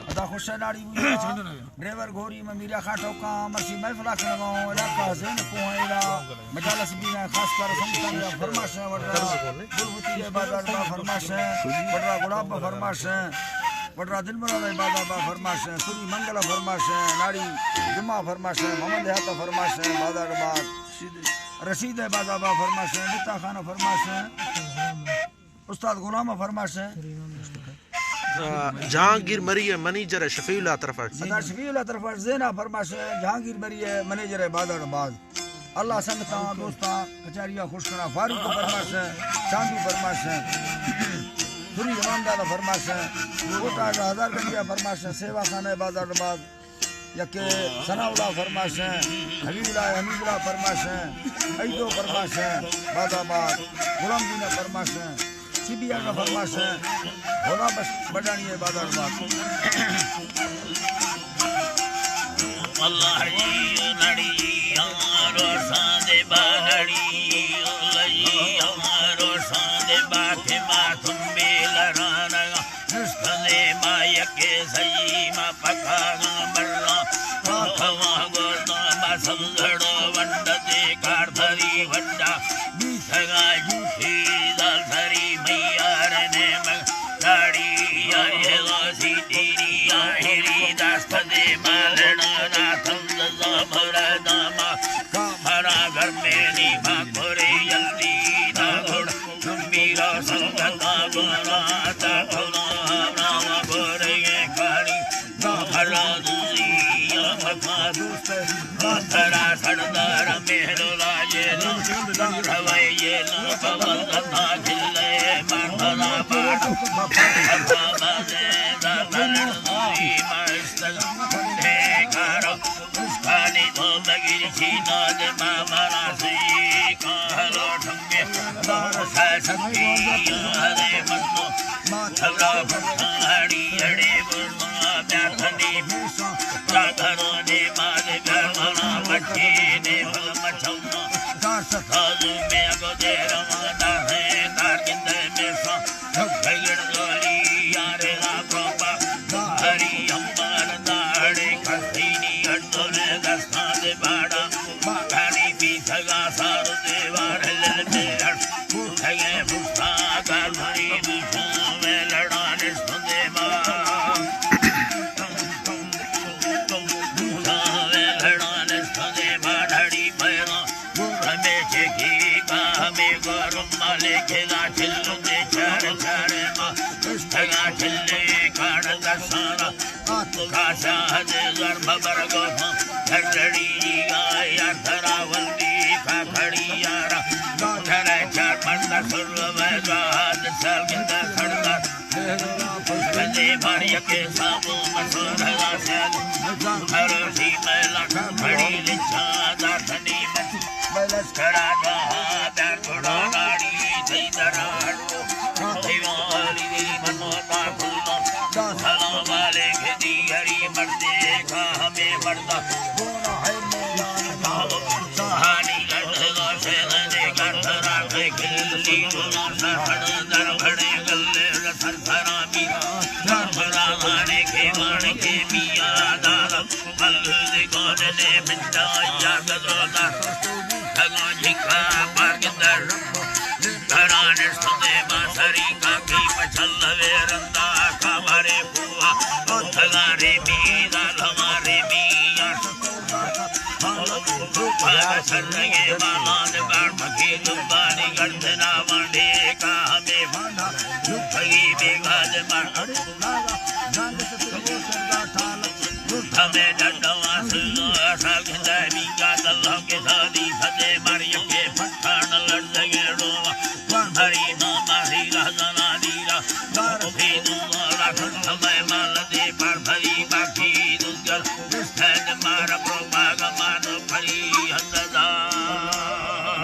अदा खुशनाड़ी ड्राइवर घोरी में मीरा खाटो का मसी महफिल के लगाओ इलाका ज़ेन को एड़ा मजालस भी ना खास कर संतन या फरमाश है वडरा बुलबुती के बाजार बा फरमाश है वडरा गुलाब बा फरमाश है वडरा दिलमरा के बाजार बा फरमाश है सूरी मंगल फरमाश है नाड़ी जुम्मा फरमाश है मोहम्मद हयात फरमाश है बाजार बा रशीद बाजार बा फरमाश है निता खान फरमाश है उस्ताद गुलाम फरमाश है जहांगीर मरिय मैनेजर शफीउल्लाह तरफ अदा शफीउल्लाह तरफ ज़ेना फरमाश है जहांगीर मरिय मैनेजर बाजार बाज अल्लाह संगता दोस्ता कचहरिया खुशखना फारूक फरमाश है चांदू फरमाश है पूरी ईमानदार फरमाश है कोटा हजार गंडिया फरमाश है सेवा खाना बाजार बाज यके सनाउल्लाह फरमाश है हमीदुल्लाह फरमाश है ऐदो फरमाश है बादाबाद गुलाम दीना फरमाश है सीबिया का फरमाश है होला बस बढ़ानी है बाजार बात अल्लाह जी नड़ी हमारो सादे बाड़ी अल्लाह हमारो सादे बाथे माथुम बेलराना नस्खले माया के सही मा पका बल्ला खवा गोदा बसंगड़ो वंड दे कारधरी वंडा बीथगा झूठी दाल धरी मैयार ने गाड़ी आए वासी तेरी आहिरी दास्त दे मालना नाथंद भरा दामा कामरा घर में नी भागोरे जल्दी दागुड़ मेरा संगता गोरा दागुड़ा राम गोरे खानी कामरा दूरी मखा दूस्त कातरा सरदार मेहरोला ये रवाई ये पवन कथा खिले मारना बाट बाबा दे दादर दूरी मस्तक हे करो उसकानी तो बगिर छीना दे मामरा सी कालो ठंगे दार से शक्ति हरे मनो माथरा फटाड़ी अड़े बुना बैठनी भूसा जागरो ने मार गरमना बच्चे ने मचौना दास खाजू में अगो दे रवाना है तार किंदे में सा भगड़ गोली यारे ला प्रोपा हरी अंबर दाड़े खस्तीनी अड्डोरे दस्ता दे बाड़ा बागानी पीछगा सारू देवार लल तेर उठगे भुस्ता का धरी भूषा में लड़ाने सुदे बा खेला चिल्लू दे चार चारे माँ पुस्तका चिल्ले काढ़ दसारा का शाहद गर्भ बरगो धरड़ी गाया धरावल्ली का खड़ी यारा धरे चार मंद सुर्व वैजाद सरगिंद खड़गा पुष्पदे मारिया के साबु मसोधरा सैद हरोशी मैला खड़ी लिच्छा दाठनी बलस खड़ा दहा बैर घोड़ा गाड़ी दराड़ो दीवारी दी मनोता फूलो सलाम वाले खेती हरी मर्दे का हमें मर्दा बोना है मौलाना सहानी लड़गा से लड़े कर धरा के खिल्ली दोनों सहड़ दर भड़े गले सरसरा मीरा सरसरा गाने के मिया दादा मल्ल कौन ने मिटा या गदोदा भगवान जी का पार्कदर धराने सुने बासरी का की मछल वेरंदा का भरे बुआ थगारे मीरा हमारे मिया रुपया सरगे बालान बार मखी दुबानी गर्दना वांडे का हमें भांडा रुपये बेगाज मार